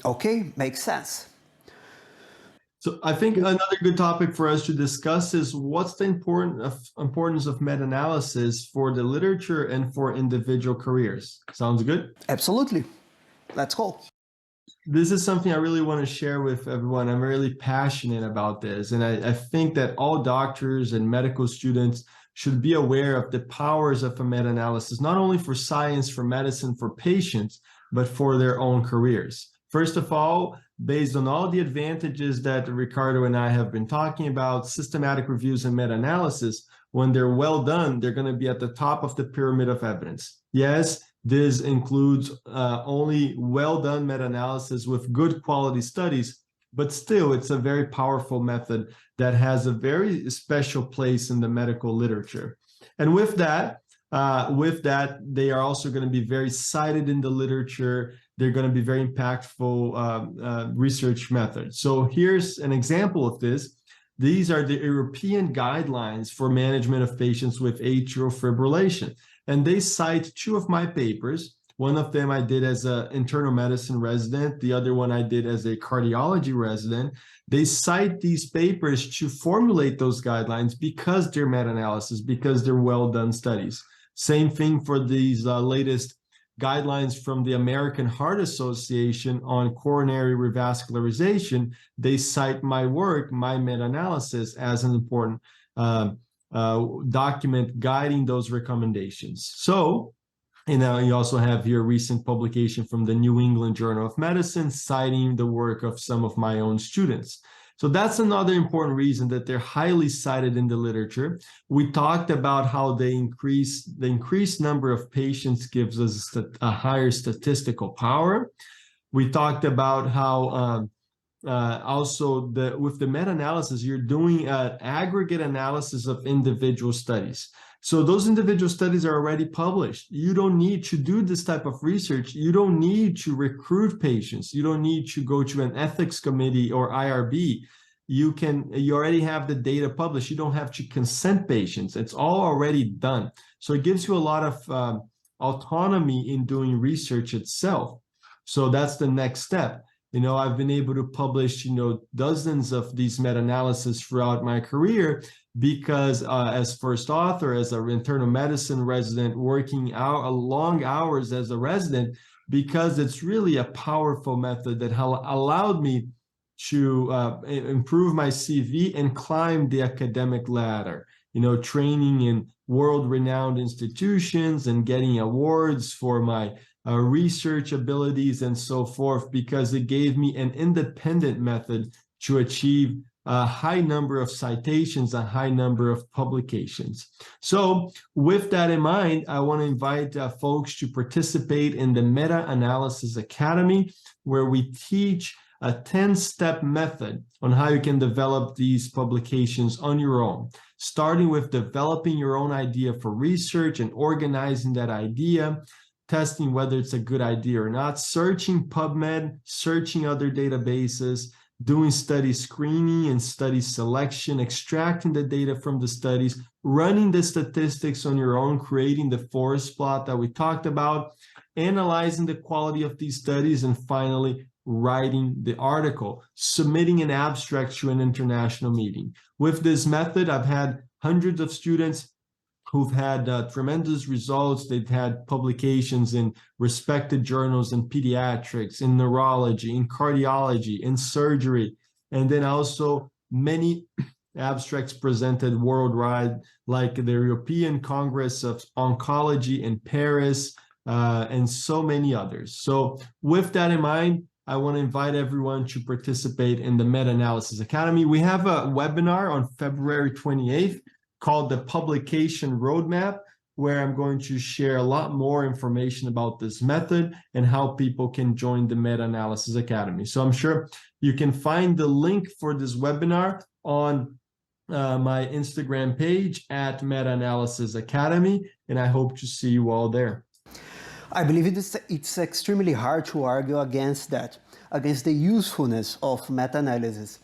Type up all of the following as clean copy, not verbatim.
Okay, makes sense. So I think another good topic for us to discuss is what's the importance of meta-analysis for the literature and for individual careers. Sounds good? Absolutely. Let's go. This is something I really want to share with everyone. I'm really passionate about this. And I think that all doctors and medical students should be aware of the powers of a meta-analysis, not only for science, for medicine, for patients, but for their own careers. First of all, based on all the advantages that Ricardo and I have been talking about, systematic reviews and meta-analysis, when they're well done, they're going to be at the top of the pyramid of evidence. Yes, this includes only well-done meta-analysis with good quality studies, but still it's a very powerful method that has a very special place in the medical literature. And with that, they are also going to be very cited in the literature. They're going to be very impactful research methods. So here's an example of this. These are the European guidelines for management of patients with atrial fibrillation. And they cite two of my papers. One of them I did as an internal medicine resident. The other one I did as a cardiology resident. They cite these papers to formulate those guidelines because they're meta-analysis, because they're well-done studies. Same thing for these latest guidelines from the American Heart Association on coronary revascularization. They cite my work, my meta-analysis, as an important document guiding those recommendations. So, you also have here a recent publication from the New England Journal of Medicine citing the work of some of my own students. So that's another important reason that they're highly cited in the literature. We talked about how the increased number of patients gives us a higher statistical power. We talked about how also with the meta-analysis, you're doing an aggregate analysis of individual studies. So those individual studies are already published. You don't need to do this type of research. You don't need to recruit patients. You don't need to go to an ethics committee or IRB. You already have the data published. You don't have to consent patients. It's all already done. So it gives you a lot of autonomy in doing research itself. So that's the next step. I've been able to publish, dozens of these meta-analysis throughout my career because as first author, as an internal medicine resident, working long hours as a resident, because it's really a powerful method that allowed me to improve my CV and climb the academic ladder, training in world-renowned institutions and getting awards for my research abilities and so forth, because it gave me an independent method to achieve a high number of citations, a high number of publications. So with that in mind, I want to invite folks to participate in the Meta-Analysis Academy, where we teach a 10-step method on how you can develop these publications on your own, starting with developing your own idea for research and organizing that idea, testing whether it's a good idea or not, searching PubMed, searching other databases, doing study screening and study selection, extracting the data from the studies, running the statistics on your own, creating the forest plot that we talked about, analyzing the quality of these studies, and finally, writing the article, submitting an abstract to an international meeting. With this method, I've had hundreds of students who've had tremendous results. They've had publications in respected journals in pediatrics, in neurology, in cardiology, in surgery, and then also many abstracts presented worldwide, like the European Congress of Oncology in Paris, and so many others. So with that in mind, I want to invite everyone to participate in the Meta-Analysis Academy. We have a webinar on February 28th called the Publication Roadmap, where I'm going to share a lot more information about this method and how people can join the Meta-Analysis Academy. So I'm sure you can find the link for this webinar on my Instagram page at Meta-Analysis Academy, and I hope to see you all there. I believe it's extremely hard to argue against that, against the usefulness of meta-analysis.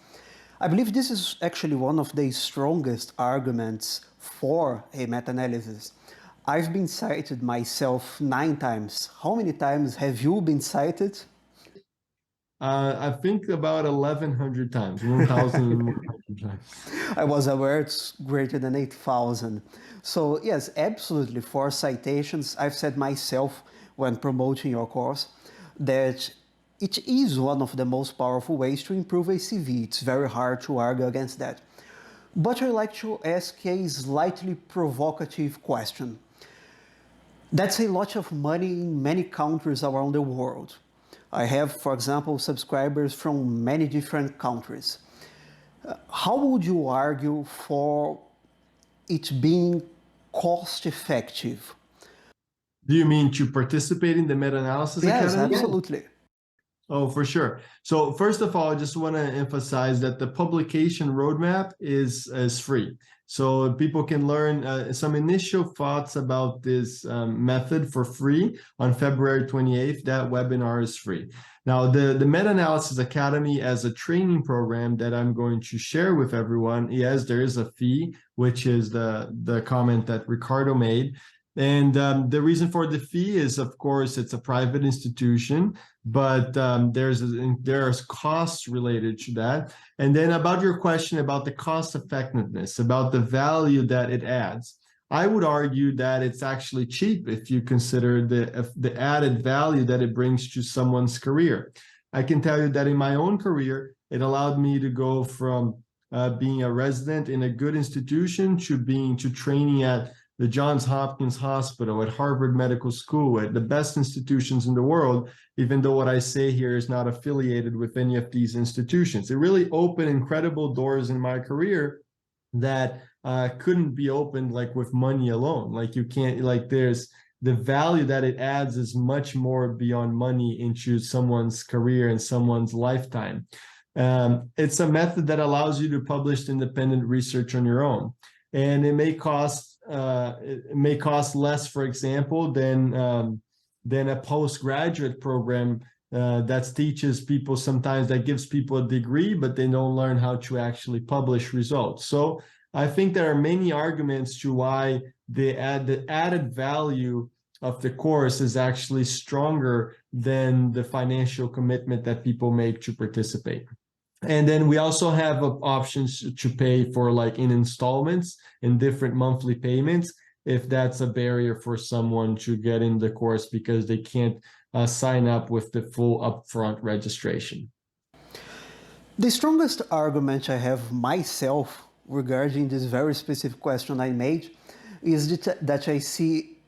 I believe this is actually one of the strongest arguments for a meta-analysis. I've been cited myself 9 times. How many times have you been cited? I think about 1,100 times, 1,100 times. I was aware it's greater than 8,000. So yes, absolutely. For citations, I've said myself when promoting your course that it is one of the most powerful ways to improve a CV. It's very hard to argue against that. But I'd like to ask a slightly provocative question. That's a lot of money in many countries around the world. I have, for example, subscribers from many different countries. How would you argue for it being cost effective? Do you mean to participate in the Meta-Analysis Yes, Academy? absolutely. Oh, for sure. So first of all, I just want to emphasize that the publication roadmap is free. So people can learn some initial thoughts about this method for free on February 28th. That webinar is free. Now, the Meta-Analysis Academy as a training program that I'm going to share with everyone, yes, there is a fee, which is the comment that Ricardo made. And the reason for the fee is, of course, it's a private institution, but there's costs related to that. And then about your question about the cost effectiveness, about the value that it adds, I would argue that it's actually cheap if you consider the added value that it brings to someone's career. I can tell you that in my own career, it allowed me to go from being a resident in a good institution to training at the Johns Hopkins Hospital, at Harvard Medical School, at the best institutions in the world, even though what I say here is not affiliated with any of these institutions. It really opened incredible doors in my career that couldn't be opened like with money alone. Like you can't, like there's the value that it adds is much more beyond money into someone's career and someone's lifetime. It's a method that allows you to publish independent research on your own. And it may cost less, for example, than a postgraduate program that teaches people sometimes, that gives people a degree, but they don't learn how to actually publish results. So I think there are many arguments to why the added value of the course is actually stronger than the financial commitment that people make to participate. And then we also have options to pay for like in installments in different monthly payments, if that's a barrier for someone to get in the course because they can't sign up with the full upfront registration. The strongest argument I have myself regarding this very specific question I made is that I see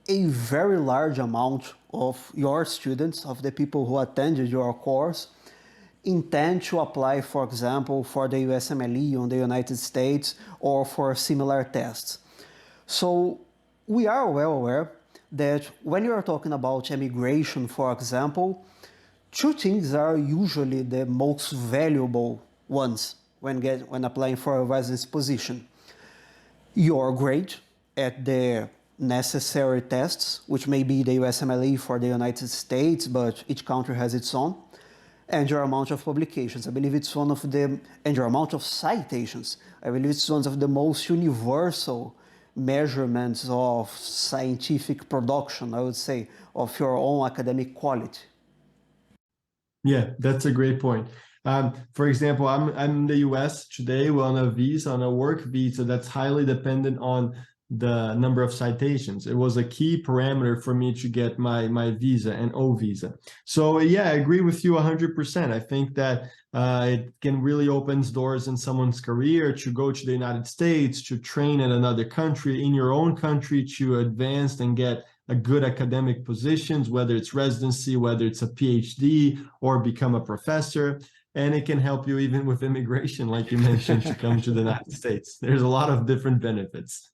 a very large amount of your students, of the people who attended your course, intend to apply, for example, for the USMLE on the United States or for similar tests. So we are well aware that when you are talking about immigration, for example, two things are usually the most valuable ones when applying for a residency position. Your grade at the necessary tests, which may be the USMLE for the United States, but each country has its own, and your amount of publications. I believe it's one of the, and your amount of citations. I believe it's one of the most universal measurements of scientific production, I would say, of your own academic quality. Yeah, that's a great point. For example, I'm in the US today on a visa, on a work visa that's highly dependent on the number of citations. It was a key parameter for me to get my visa and O visa. So yeah, I agree with you 100%. I think that it can really opens doors in someone's career to go to the United States, to train in another country, in your own country, to advance and get a good academic positions, whether it's residency, whether it's a PhD, or become a professor. And it can help you even with immigration, like you mentioned, to come to the United States. There's a lot of different benefits.